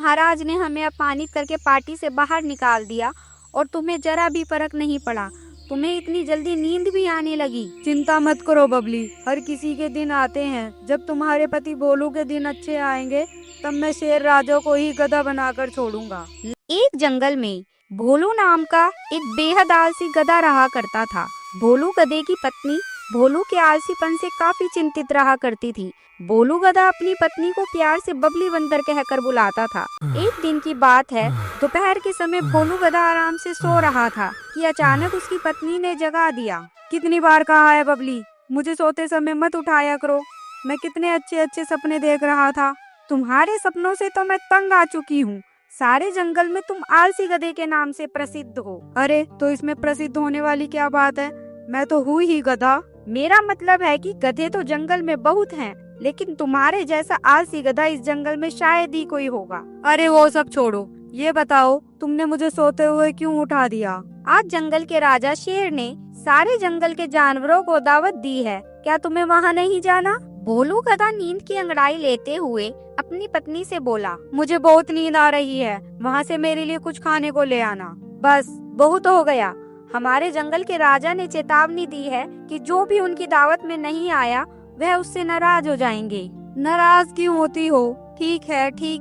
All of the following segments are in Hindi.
महाराज ने हमें अपमानित करके पार्टी से बाहर निकाल दिया और तुम्हें जरा भी फर्क नहीं पड़ा। तुम्हें इतनी जल्दी नींद भी आने लगी। चिंता मत करो बबली, हर किसी के दिन आते हैं। जब तुम्हारे पति भोलू के दिन अच्छे आएंगे तब मैं शेर राजा को ही गधा बनाकर छोड़ूंगा। एक जंगल में भोलू नाम का एक बेहद आलसी गधा रहा करता था। भोलू गधे की पत्नी भोलू के आलसीपन से काफी चिंतित रहा करती थी। भोलू गधा अपनी पत्नी को प्यार से बबली बंदर कहकर बुलाता था। एक दिन की बात है, दोपहर के समय भोलू गधा आराम से सो रहा था कि अचानक उसकी पत्नी ने जगा दिया। कितनी बार कहा है बबली, मुझे सोते समय मत उठाया करो। मैं कितने अच्छे अच्छे सपने देख रहा था। तुम्हारे सपनों से तो मैं तंग आ चुकी हूँ। सारे जंगल में तुम आलसी गधे के नाम से प्रसिद्ध हो। अरे तो इसमें प्रसिद्ध होने वाली क्या बात है, मैं तो हूँ ही गधा। मेरा मतलब है कि गधे तो जंगल में बहुत हैं, लेकिन तुम्हारे जैसा आलसी गधा इस जंगल में शायद ही कोई होगा। अरे वो सब छोड़ो, ये बताओ तुमने मुझे सोते हुए क्यों उठा दिया? आज जंगल के राजा शेर ने सारे जंगल के जानवरों को दावत दी है, क्या तुम्हें वहाँ नहीं जाना? भोलू गधा नींद की अंगड़ाई लेते हुए अपनी पत्नी से बोला, मुझे बहुत नींद आ रही है, वहाँ से मेरे लिए कुछ खाने को ले आना। बस बहुत हो गया। हमारे जंगल के राजा ने चेतावनी दी है कि जो भी उनकी दावत में नहीं आया वह उससे नाराज हो जाएंगे। नाराज क्यों होती हो? ठीक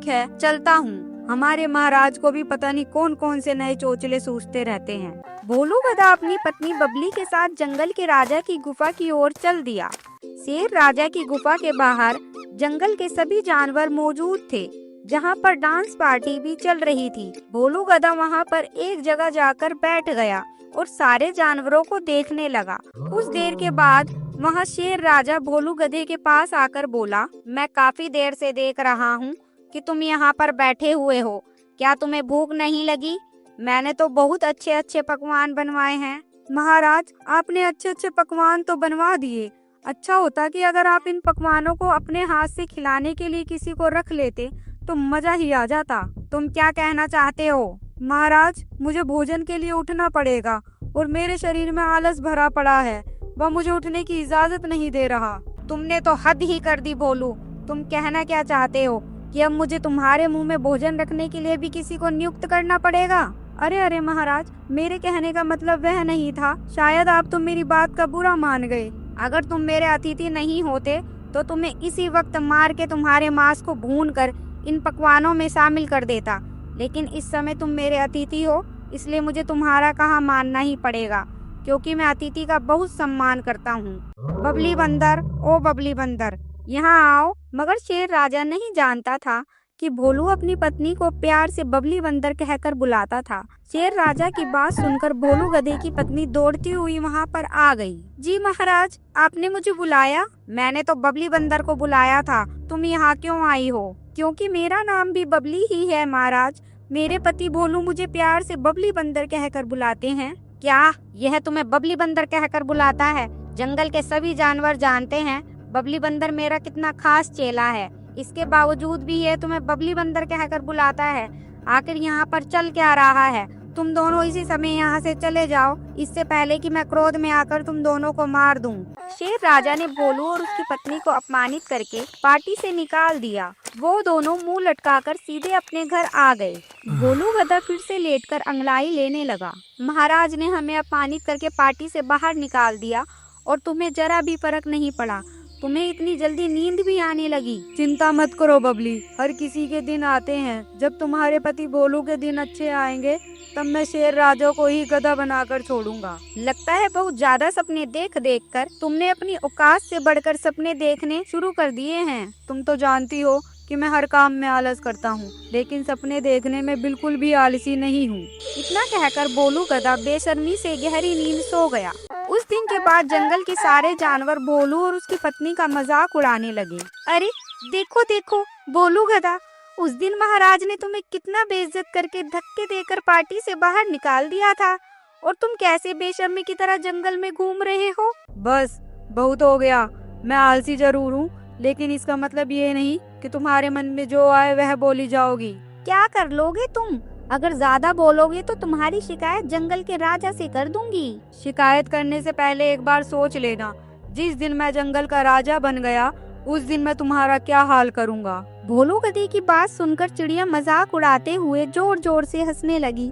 है चलता हूँ। हमारे महाराज को भी पता नहीं कौन कौन से नए चोचले सूझते रहते हैं। भोलू गधा अपनी पत्नी बबली के साथ जंगल के राजा की गुफा की ओर चल दिया। शेर राजा की गुफा के बाहर जंगल के सभी जानवर मौजूद थे, जहाँ पर डांस पार्टी भी चल रही थी। भोलू गधा वहाँ पर एक जगह जाकर बैठ गया और सारे जानवरों को देखने लगा। कुछ देर के बाद वहाँ शेर राजा भोलू गधे के पास आकर बोला, मैं काफी देर से देख रहा हूँ कि तुम यहाँ पर बैठे हुए हो। क्या तुम्हें भूख नहीं लगी? मैंने तो बहुत अच्छे अच्छे पकवान बनवाए हैं। महाराज, आपने अच्छे अच्छे पकवान तो बनवा दिए। अच्छा होता कि अगर आप इन पकवानों को अपने हाथ से खिलाने के लिए किसी को रख लेते तो मजा ही आ जाता। तुम क्या कहना चाहते हो? महाराज, मुझे भोजन के लिए उठना पड़ेगा और मेरे शरीर में आलस भरा पड़ा है, वह मुझे उठने की इजाजत नहीं दे रहा। तुमने तो हद ही कर दी भोलू। तुम कहना क्या चाहते हो कि अब मुझे तुम्हारे मुंह में भोजन रखने के लिए भी किसी को नियुक्त करना पड़ेगा? अरे महाराज, मेरे कहने का मतलब वह नहीं था। शायद आप तो मेरी बात का बुरा मान गए। अगर तुम मेरे अतिथि नहीं होते तो तुम्हें इसी वक्त मार के तुम्हारे मांस को भून कर इन पकवानों में शामिल कर देता, लेकिन इस समय तुम मेरे अतिथि हो, इसलिए मुझे तुम्हारा कहा मानना ही पड़ेगा, क्योंकि मैं अतिथि का बहुत सम्मान करता हूँ। बबली बंदर, ओ बबली बंदर, यहाँ आओ। मगर शेर राजा नहीं जानता था कि भोलू अपनी पत्नी को प्यार से बबली बंदर कहकर बुलाता था। शेर राजा की बात सुनकर भोलू गधे की पत्नी दौड़ती हुई वहाँ पर आ गई। जी महाराज, आपने मुझे बुलाया? मैंने तो बबली बंदर को बुलाया था। तुम यहाँ क्यों आई हो? क्योंकि मेरा नाम भी बबली ही है महाराज। मेरे पति भोलू मुझे प्यार से बबली बंदर कहकर बुलाते हैं। क्या यह तुम्हें बबली बंदर कहकर बुलाता है? जंगल के सभी जानवर जानते हैं बबली बंदर मेरा कितना खास चेला है। इसके बावजूद भी यह तुम्हें बबली बंदर कहकर बुलाता है। आखिर यहाँ पर चल क्या रहा है? तुम दोनों इसी समय यहाँ से चले जाओ, इससे पहले कि मैं क्रोध में आकर तुम दोनों को मार दूं। शेर राजा ने भोलू और उसकी पत्नी को अपमानित करके पार्टी से निकाल दिया। वो दोनों मुंह लटकाकर सीधे अपने घर आ गए। भोलू गधा फिर से लेटकर अंगड़ाई लेने लगा। महाराज ने हमें अपमानित करके पार्टी से बाहर निकाल दिया और तुम्हें जरा भी फर्क नहीं पड़ा। तुम्हें इतनी जल्दी नींद भी आने लगी। चिंता मत करो बबली, हर किसी के दिन आते हैं। जब तुम्हारे पति भोलू के दिन अच्छे आएंगे तब मैं शेर राजा को ही गधा बनाकर छोड़ूंगा। लगता है बहुत ज्यादा सपने देख देख कर तुमने अपनी औकात से बढ़कर सपने देखने शुरू कर दिए हैं। तुम तो जानती हो कि मैं हर काम में आलस करता हूँ, लेकिन सपने देखने में बिल्कुल भी आलसी नहीं हूँ। इतना कहकर भोलू गधा बेशर्मी से गहरी नींद सो गया। उस दिन के बाद जंगल के सारे जानवर भोलू और उसकी पत्नी का मजाक उड़ाने लगे। अरे देखो देखो भोलू गधा, उस दिन महाराज ने तुम्हें कितना बेइज्जत करके धक्के देकर पार्टी से बाहर निकाल दिया था, और तुम कैसे बेशर्मी की तरह जंगल में घूम रहे हो। बस बहुत हो गया। मैं आलसी जरूर हूँ, लेकिन इसका मतलब ये नहीं कि तुम्हारे मन में जो आए वह बोली जाओगी। क्या कर लोगे तुम? अगर ज्यादा बोलोगे तो तुम्हारी शिकायत जंगल के राजा से कर दूंगी। शिकायत करने से पहले एक बार सोच लेना, जिस दिन मैं जंगल का राजा बन गया उस दिन मैं तुम्हारा क्या हाल करूँगा। भोलू गधे की बात सुनकर चिड़िया मजाक उड़ाते हुए जोर जोर से हंसने लगी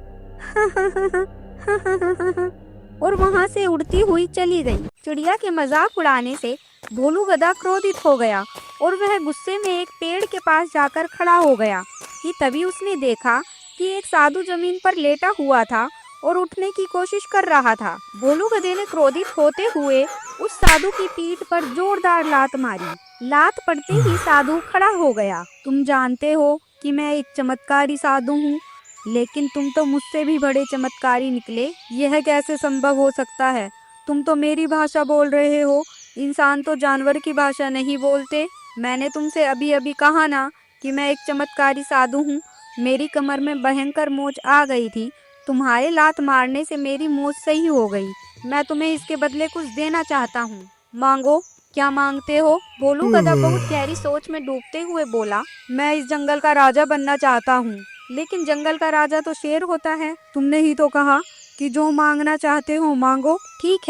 और वहां से उड़ती हुई चली गई। चिड़िया के मजाक उड़ाने से भोलू गधा क्रोधित हो गया और वह गुस्से में एक पेड़ के पास जाकर खड़ा हो गया कि तभी उसने देखा कि एक साधु जमीन पर लेटा हुआ था और उठने की कोशिश कर रहा था। भोलू गधे ने क्रोधित होते हुए उस साधु की पीठ पर जोरदार लात मारी। लात पड़ते ही साधु खड़ा हो गया। तुम जानते हो कि मैं एक चमत्कारी साधु हूँ, लेकिन तुम तो मुझसे भी बड़े चमत्कारी निकले। यह कैसे संभव हो सकता है? तुम तो मेरी भाषा बोल रहे हो, इंसान तो जानवर की भाषा नहीं बोलते। मैंने तुमसे अभी अभी कहा ना कि मैं एक चमत्कारी साधु हूँ। मेरी कमर में भयंकर मोच आ गई थी, तुम्हारे लात मारने से मेरी मोच सही हो गई। मैं तुम्हें इसके बदले कुछ देना चाहता हूँ, मांगो। क्या मांगते हो? भोलू गधा बहुत गहरी सोच में डूबते हुए बोला, मैं इस जंगल का राजा बनना चाहता हूँ। लेकिन जंगल का राजा तो शेर होता है। तुमने ही तो कहा कि जो मांगना चाहते हो मांगो। ठीक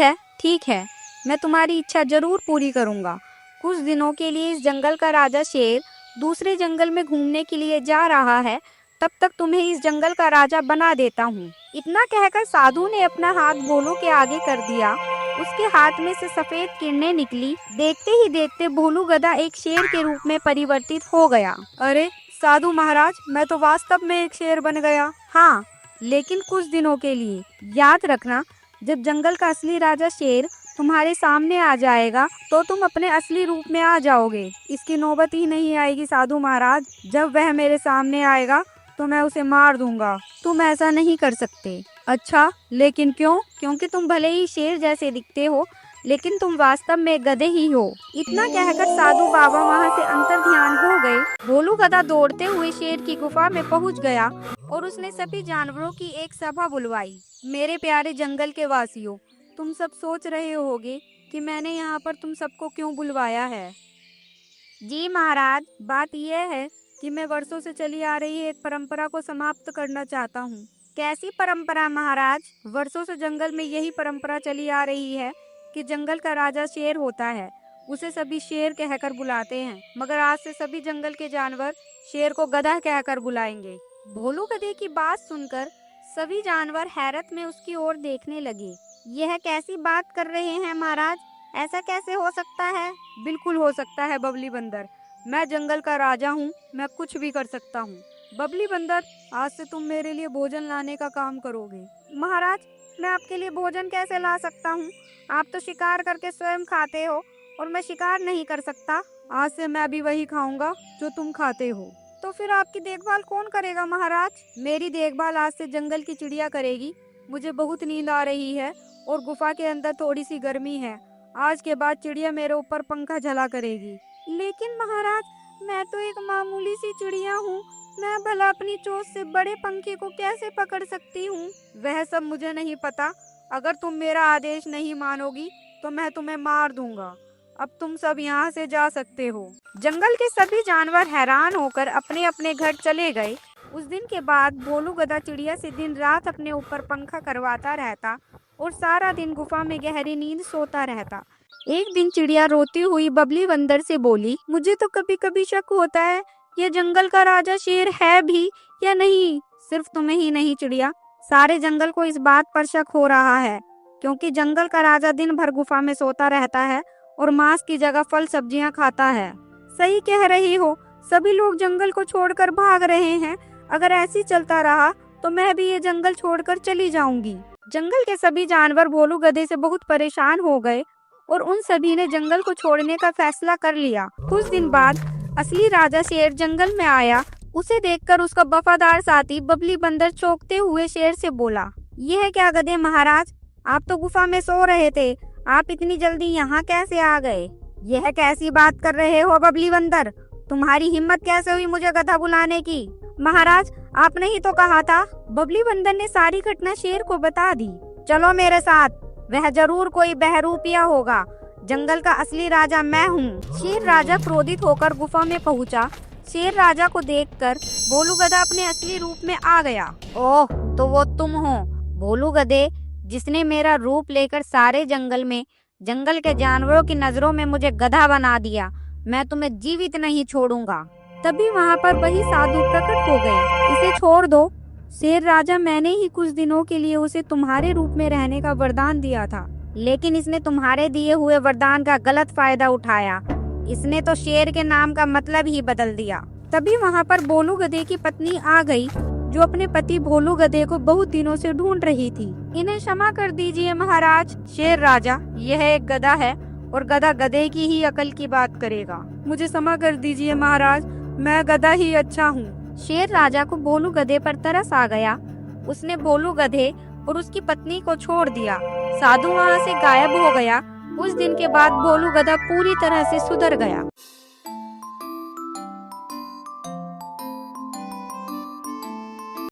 है, मैं तुम्हारी इच्छा जरूर पूरी करूँगा। कुछ दिनों के लिए इस जंगल का राजा शेर दूसरे जंगल में घूमने के लिए जा रहा है, तब तक तुम्हें इस जंगल का राजा बना देता हूँ। इतना कहकर साधु ने अपना हाथ भोलू के आगे कर दिया। उसके हाथ में से सफेद किरणें निकली। देखते ही देखते भोलू गधा एक शेर के रूप में परिवर्तित हो गया। अरे साधु महाराज, मैं तो वास्तव में एक शेर बन गया। हाँ, लेकिन कुछ दिनों के लिए। याद रखना, जब जंगल का असली राजा शेर तुम्हारे सामने आ जाएगा तो तुम अपने असली रूप में आ जाओगे। इसकी नौबत ही नहीं आएगी साधु महाराज। जब वह मेरे सामने आएगा तो मैं उसे मार दूंगा। तुम ऐसा नहीं कर सकते। अच्छा, लेकिन क्यों? क्योंकि तुम भले ही शेर जैसे दिखते हो, लेकिन तुम वास्तव में गधे ही हो। इतना कहकर साधु बाबा वहां से अंतर ध्यान हो गए। भोलू गधा दौड़ते हुए शेर की गुफा में पहुंच गया और उसने सभी जानवरों की एक सभा बुलवाई। मेरे प्यारे जंगल के वासियों, तुम सब सोच रहे होगे कि मैंने यहाँ पर तुम सबको क्यों बुलवाया है। जी महाराज, बात यह है कि मैं वर्षों से चली आ रही एक परंपरा को समाप्त करना चाहता हूँ। कैसी परंपरा महाराज? वर्षों से जंगल में यही परंपरा चली आ रही है कि जंगल का राजा शेर होता है, उसे सभी शेर कहकर बुलाते हैं। मगर आज से सभी जंगल के जानवर शेर को गधा कहकर बुलाएंगे। भोलू गधे की बात सुनकर सभी जानवर हैरत में उसकी ओर देखने लगे। यह कैसी बात कर रहे हैं महाराज? ऐसा कैसे हो सकता है? बिल्कुल हो सकता है बबली बंदर। मैं जंगल का राजा हूँ, मैं कुछ भी कर सकता हूँ। बबली बंदर, आज से तुम मेरे लिए भोजन लाने का काम करोगे। महाराज, मैं आपके लिए भोजन कैसे ला सकता हूँ? आप तो शिकार करके स्वयं खाते हो और मैं शिकार नहीं कर सकता। आज से मैं भी वही खाऊंगा जो तुम खाते हो। तो फिर आपकी देखभाल कौन करेगा महाराज? मेरी देखभाल आज से जंगल की चिड़िया करेगी। मुझे बहुत नींद आ रही है और गुफा के अंदर थोड़ी सी गर्मी है। आज के बाद चिड़िया मेरे ऊपर पंखा झला करेगी। लेकिन महाराज, मैं तो एक मामूली सी चिड़िया हूँ, मैं भला अपनी चोंच से बड़े पंखे को कैसे पकड़ सकती हूँ? वह सब मुझे नहीं पता। अगर तुम मेरा आदेश नहीं मानोगी तो मैं तुम्हें मार दूंगा। अब तुम सब यहाँ से जा सकते हो। जंगल के सभी जानवर हैरान होकर अपने अपने घर चले गए। उस दिन के बाद भोलू गधा चिड़िया से दिन रात अपने ऊपर पंखा करवाता रहता और सारा दिन गुफा में गहरी नींद सोता रहता। एक दिन चिड़िया रोती हुई बबली बंदर से बोली, मुझे तो कभी कभी शक होता है ये जंगल का राजा शेर है भी या नहीं। सिर्फ तुम्हें ही नहीं चिड़िया, सारे जंगल को इस बात पर शक हो रहा है, क्योंकि जंगल का राजा दिन भर गुफा में सोता रहता है और मांस की जगह फल सब्जियां खाता है। सही कह रही हो, सभी लोग जंगल को छोड़कर भाग रहे हैं। अगर ऐसे चलता रहा तो मैं भी ये जंगल छोड़कर चली जाऊंगी। जंगल के सभी जानवर भोलू गधे से बहुत परेशान हो गए और उन सभी ने जंगल को छोड़ने का फैसला कर लिया। कुछ दिन बाद असली राजा शेर जंगल में आया। उसे देखकर उसका वफादार साथी बबली बंदर चौंकते हुए शेर से बोला, यह क्या गधे महाराज, आप तो गुफा में सो रहे थे, आप इतनी जल्दी यहाँ कैसे आ गए? यह कैसी बात कर रहे हो बबली बंदर, तुम्हारी हिम्मत कैसे हुई मुझे गधा बुलाने की? महाराज, आपने ही तो कहा था। बबली बंदर ने सारी घटना शेर को बता दी। चलो मेरे साथ, वह जरूर कोई बहरूपिया होगा। जंगल का असली राजा मैं हूँ। शेर राजा क्रोधित होकर गुफा में पहुँचा। शेर राजा को देखकर भोलू गधा अपने असली रूप में आ गया। ओह, तो वो तुम हो भोलू गधे, जिसने मेरा रूप लेकर सारे जंगल में जंगल के जानवरों की नजरों में मुझे गधा बना दिया। मैं तुम्हें जीवित नहीं छोड़ूंगा। तभी वहाँ पर वही साधु प्रकट हो गए। इसे छोड़ दो शेर राजा, मैंने ही कुछ दिनों के लिए उसे तुम्हारे रूप में रहने का वरदान दिया था, लेकिन इसने तुम्हारे दिए हुए वरदान का गलत फायदा उठाया। इसने तो शेर के नाम का मतलब ही बदल दिया। तभी वहाँ पर बोलू गधे की पत्नी आ गई, जो अपने पति भोलू गधे को बहुत दिनों से ढूंढ रही थी। इन्हें क्षमा कर दीजिए महाराज। शेर राजा, यह एक गधा है और गधा गधे की ही अकल की बात करेगा। मुझे क्षमा कर दीजिए महाराज, मैं गधा ही अच्छा हूँ। शेर राजा को भोलू गधे पर तरस आ गया। उसने भोलू गधे और उसकी पत्नी को छोड़ दिया। साधु वहाँ से गायब हो गया। उस दिन के बाद भोलू गधा पूरी तरह से सुधर गया।